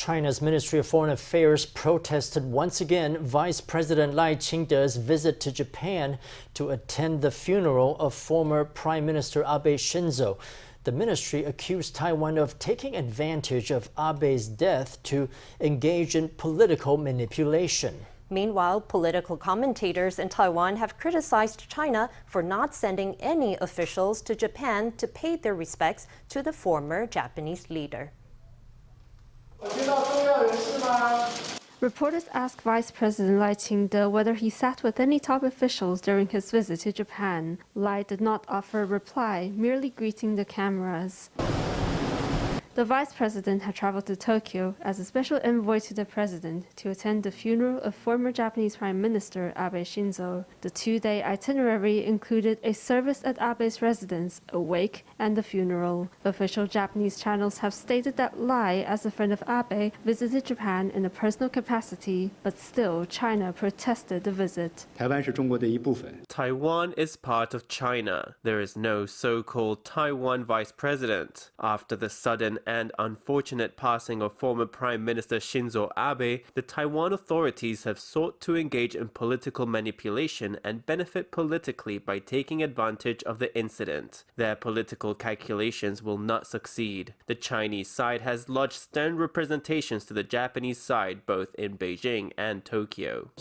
China's Ministry of Foreign Affairs protested once again Vice President Lai Ching-te's visit to Japan to attend the funeral of former Prime Minister Abe Shinzo. The ministry accused Taiwan of taking advantage of Abe's death to engage in political manipulation. Meanwhile, political commentators in Taiwan have criticized China for not sending any officials to Japan to pay their respects to the former Japanese leader. Reporters asked Vice President Lai Ching-te whether he sat with any top officials during his visit to Japan. Lai did not offer a reply, merely greeting the cameras. The vice president had traveled to Tokyo as a special envoy to the president to attend the funeral of former Japanese Prime Minister Abe Shinzo. The two-day itinerary included a service at Abe's residence, a wake, and the funeral. Official Japanese channels have stated that Lai, as a friend of Abe, visited Japan in a personal capacity, but still China protested the visit. Taiwan is part of China. There is no so-called Taiwan vice president. After the sudden and unfortunate passing of former Prime Minister Shinzo Abe, the Taiwan authorities have sought to engage in political manipulation and benefit politically by taking advantage of the incident. Their political calculations will not succeed. The Chinese side has lodged stern representations to the Japanese side both in Beijing and Tokyo.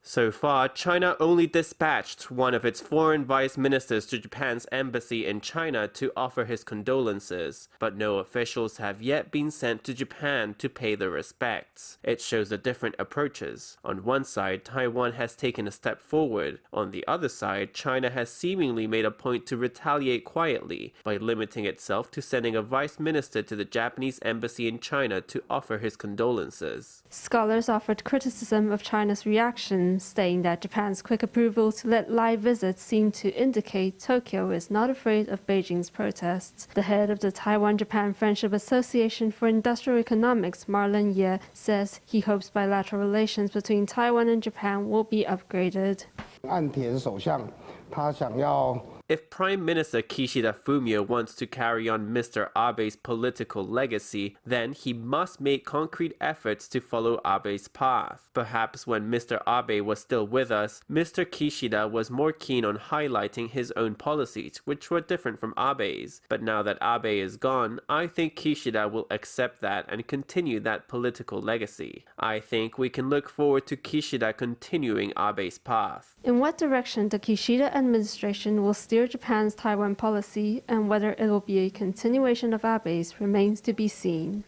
So far, China only dispatched one of its foreign vice ministers to Japan's embassy in China to offer his condolences, but no officials have yet been sent to Japan to pay their respects. It shows the different approaches. On one side, Taiwan has taken a step forward. On the other side, China has seemingly made a point to retaliate quietly by limiting itself to sending a vice minister to the Japanese embassy in China to offer his condolences. Scholars offered criticism of China's reaction, saying that Japan's quick approval to let Lai visit seemed to indicate Tokyo is not afraid of Beijing's protests. The head of the Taiwan-Japan Friendship Association for Industrial Economics, Marlon Ye, says he hopes bilateral relations between Taiwan and Japan will be upgraded. If Prime Minister Kishida Fumio wants to carry on Mr. Abe's political legacy, then he must make concrete efforts to follow Abe's path. Perhaps when Mr. Abe was still with us, Mr. Kishida was more keen on highlighting his own policies, which were different from Abe's. But now that Abe is gone, I think Kishida will accept that and continue that political legacy. I think we can look forward to Kishida continuing Abe's path. In what direction the Kishida administration will steer Japan's Taiwan policy and whether it will be a continuation of Abe's remains to be seen.